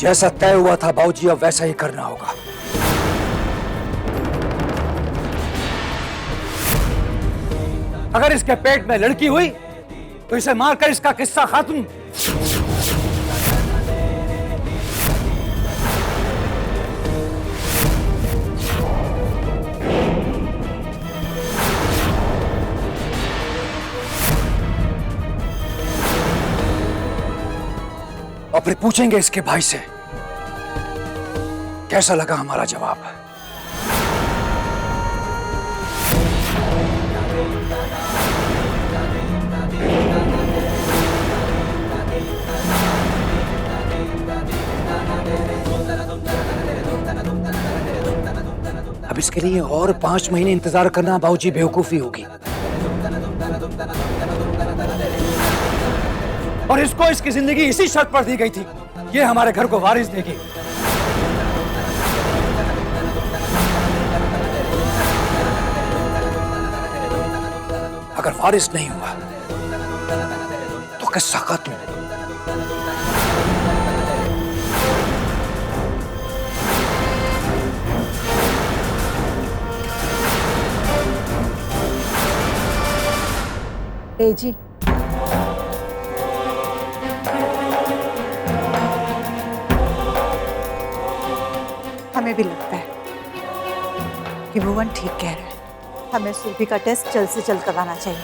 जैसा तय हुआ था बाबूजी, अब वैसा ही करना होगा। अगर इसके पेट में लड़की हुई तो इसे मारकर इसका किस्सा खत्म। और फिर पूछेंगे इसके भाई से कैसा लगा हमारा जवाब। अब इसके लिए और 5 महीने इंतजार करना बाबूजी बेवकूफी होगी। और इसको इसकी जिंदगी इसी शर्त पर दी गई थी, ये हमारे घर को वारिस देगी। अगर वारिस नहीं हुआ तो किस्सा खत्म। जी हमें भी लगता है कि भुवन ठीक कह रहा है। हमें सुरभि का टेस्ट जल्द से जल्द करवाना चाहिए।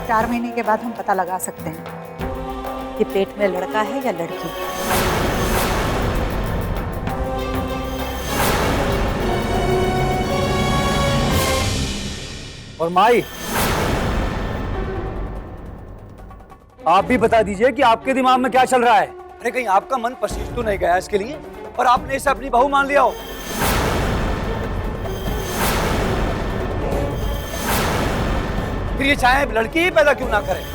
4 महीने के बाद हम पता लगा सकते हैं कि पेट में लड़का है या लड़की। और माई, आप भी बता दीजिए कि आपके दिमाग में क्या चल रहा है। अरे कहीं आपका मन पसीज तो नहीं गया इसके लिए और आपने इसे अपनी बहू मान लिया हो। फिर ये चाहे लड़की ही पैदा क्यों ना करे।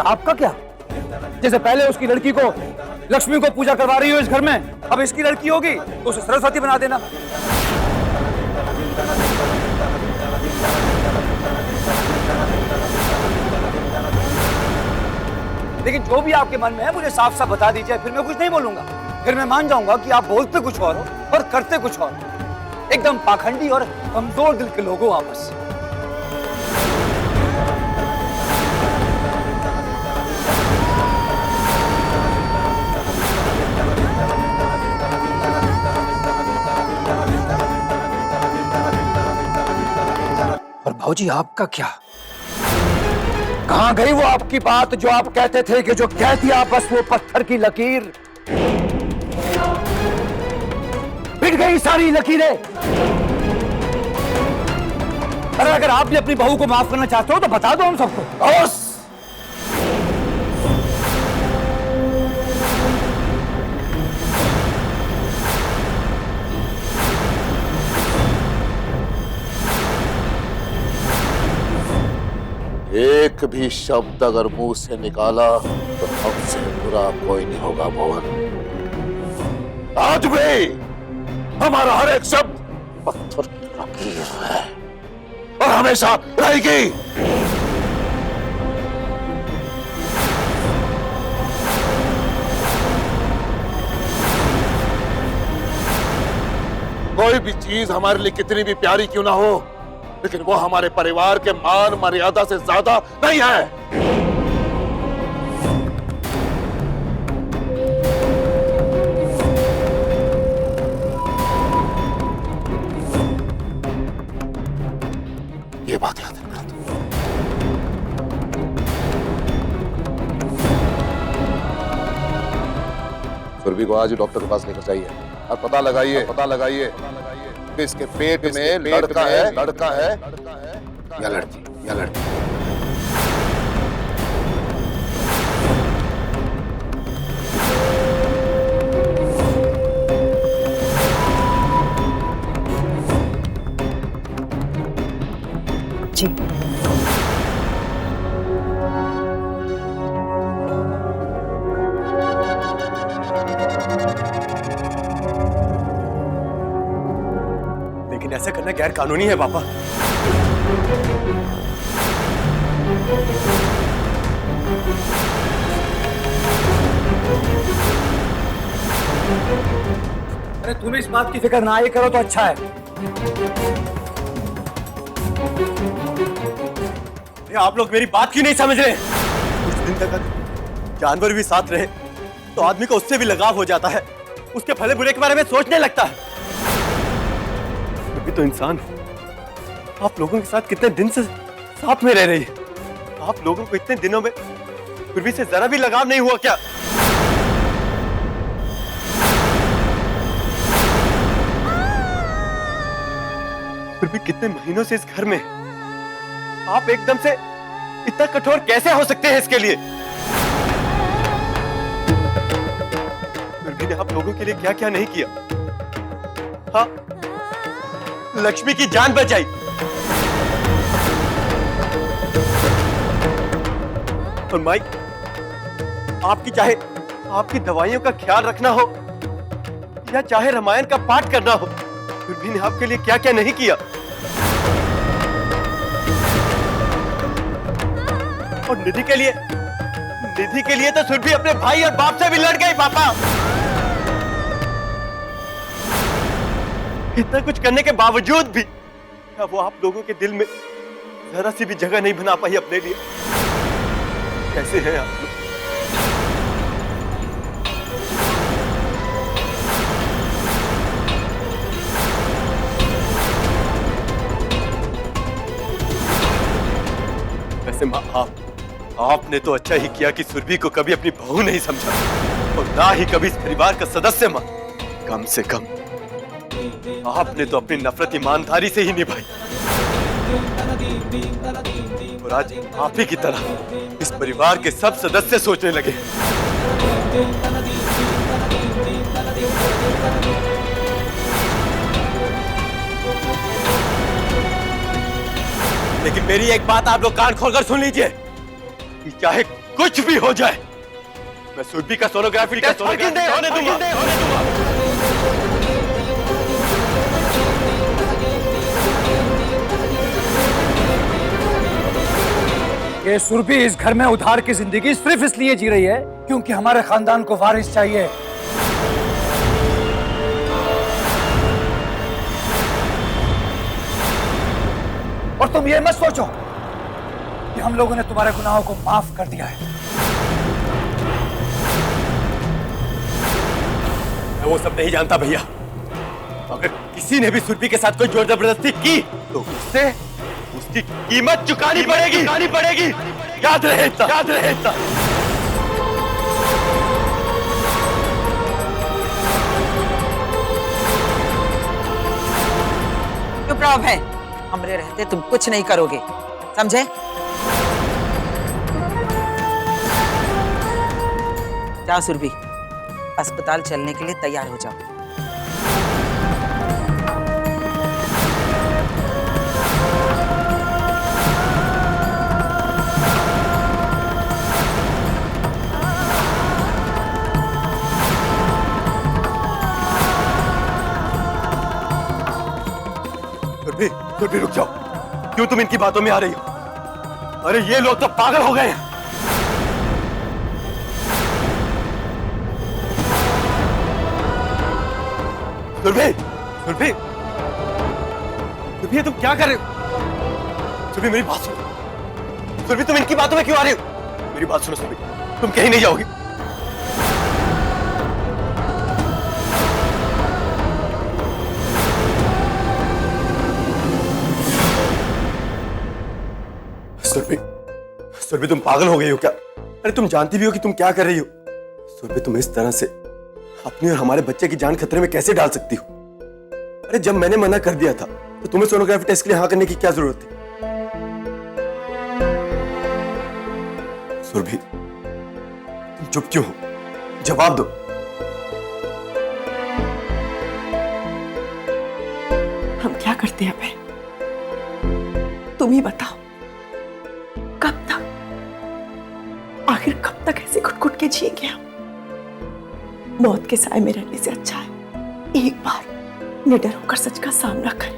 आपका क्या, जैसे पहले उसकी लड़की को लक्ष्मी को पूजा करवा रही हो इस घर में, अब इसकी लड़की होगी तो उसे सरस्वती बना देना। लेकिन जो भी आपके मन में है मुझे साफ साफ बता दीजिए, फिर मैं कुछ नहीं बोलूंगा। फिर मैं मान जाऊंगा कि आप बोलते कुछ और हो और करते कुछ और। एकदम पाखंडी और कमजोर दिल के लोग हो आपस। और भाऊजी आपका क्या, कहां गई वो आपकी बात जो आप कहते थे कि जो कह दिया बस वो पत्थर की लकीर। मिट गई सारी लकीरें। अरे अगर आप भी अपनी बहू को माफ करना चाहते हो तो बता दो हम सबको। एक भी शब्द अगर मुंह से निकाला तो हमसे बुरा कोई नहीं होगा भुवन। आज भी हमारा हर एक शब्द पत्थर की लकीर है और हमेशा रहेगी। कोई भी चीज हमारे लिए कितनी भी प्यारी क्यों ना हो, लेकिन वो हमारे परिवार के मान मर्यादा से ज्यादा नहीं है। ये बात याद रखना। सुरभि को आज ही डॉक्टर के पास लेकर जाइए और पता लगाइए कि इसके पेट में लड़का है या लड़की। जी करना गैर कानूनी है पापा। अरे तुम इस बात की फिक्र ना ये करो तो अच्छा है। अरे आप लोग मेरी बात क्यों नहीं समझ रहे? कुछ दिन तक अगर जानवर भी साथ रहे तो आदमी को उससे भी लगाव हो जाता है, उसके भले बुरे के बारे में सोचने लगता है। अभी तो इंसान आप लोगों के साथ कितने दिन से साथ में रह रही है, आप लोगों को इतने दिनों में सुरभि से जरा भी लगाव नहीं हुआ क्या? सुरभि कितने महीनों से इस घर में, आप एकदम से इतना कठोर कैसे हो सकते हैं इसके लिए? सुरभि ने आप लोगों के लिए क्या क्या नहीं किया। हाँ, लक्ष्मी की जान बचाई, और माई आपकी चाहे आपकी दवाइयों का ख्याल रखना हो या चाहे रामायण का पाठ करना हो, सुरभि ने आपके लिए क्या क्या नहीं किया। और निधि के लिए तो सुरभि अपने भाई और बाप से भी लड़ गई पापा। इतना कुछ करने के बावजूद भी क्या वो आप लोगों के दिल में जरा सी भी जगह नहीं बना पाई अपने लिए? कैसे हैं आप लोग? वैसे माँ, आपने तो अच्छा ही किया कि सुरभि को कभी अपनी बहू नहीं समझा और ना ही कभी इस परिवार का सदस्य मान। कम से कम आपने तो अपनी नफरत ईमानदारी से ही निभाई, और आज आप ही की तरह इस परिवार के सब सदस्य सोचने लगे। लेकिन मेरी एक बात आप लोग कान खोलकर सुन लीजिए कि चाहे कुछ भी हो जाए, मैं सुरभि का सोनोग्राफी टेस्ट होने दूंगा। ये सुरभि इस घर में उधार की जिंदगी सिर्फ इसलिए जी रही है क्योंकि हमारे खानदान को वारिस चाहिए। और तुम ये मत सोचो कि हम लोगों ने तुम्हारे गुनाहों को माफ कर दिया है। मैं वो सब नहीं जानता भैया। अगर किसी ने भी सुरभि के साथ कोई जोर जबरदस्ती की तो उससे उसकी कीमत चुकानी पड़ेगी। याद रहे इतना। चुप रहो भाई, हमरे रहते तुम कुछ नहीं करोगे, समझे? जाओ सुरभि, अस्पताल चलने के लिए तैयार हो जाओ। सुरभि रुक जाओ, क्यों तुम इनकी बातों में आ रही हो? अरे ये लोग तो पागल हो गए हैं। सुरभि तुम क्या कर रहे हो? सुरभि मेरी बात सुनो। सुरभि तुम इनकी बातों में क्यों आ रही हो? मेरी बात सुनो सुरभि, तुम कहीं नहीं जाओगी। सुरभि तुम पागल हो गई हो क्या? अरे तुम जानती भी हो कि तुम क्या कर रही हो। सुरभि तुम इस तरह से अपनी और हमारे बच्चे की जान खतरे में कैसे डाल सकती हो? अरे जब मैंने मना कर दिया था तो तुम्हें सोनोग्राफी टेस्ट के लिए हाँ करने की क्या जरूरत थी? सुरभि तुम चुप क्यों हो? जवाब दो। हम क्या करते हैं बहन, तुम ही बताओ। कब तक, आखिर कब तक ऐसे घुट-घुट के जिएंगे हम? मौत के साए में रहने से अच्छा है एक बार निडर होकर सच का सामना करें।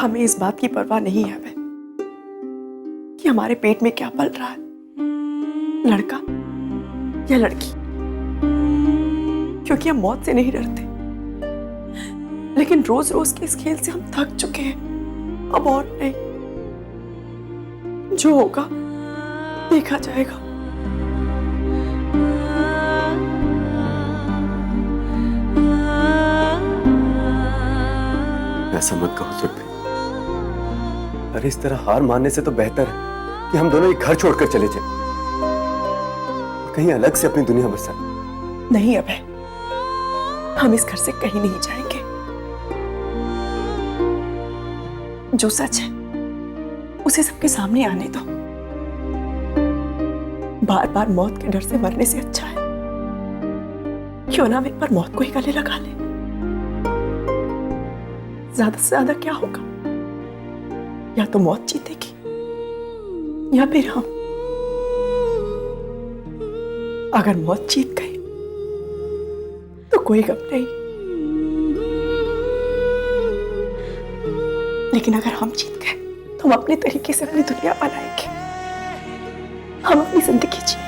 हमें इस बात की परवाह नहीं है अभय कि हमारे पेट में क्या पल रहा है, लड़का या लड़की, क्योंकि हम मौत से नहीं डरते, लेकिन रोज रोज के इस खेल से हम थक चुके हैं। अब और नहीं, जो होगा देखा जाएगा। ऐसा मत कहो सुरभि। अरे इस तरह हार मानने से तो बेहतर है कि हम दोनों ये घर छोड़कर चले जाएं, कहीं अलग से अपनी दुनिया बसाएं। नहीं अभय, हम इस घर से कहीं नहीं जाएंगे। जो सच है उसे सबके सामने आने दो। बार बार मौत के डर से मरने से अच्छा है क्यों ना हम एक बार मौत को ही गले लगा ले। ज्यादा से ज्यादा क्या होगा, या तो मौत जीतेगी या फिर हम। अगर मौत जीत गई तो कोई गम नहीं, लेकिन अगर हम जीत गए तो हम अपने तरीके से अपनी दुनिया बनाएंगे, हम अपनी जिंदगी जिएंगे।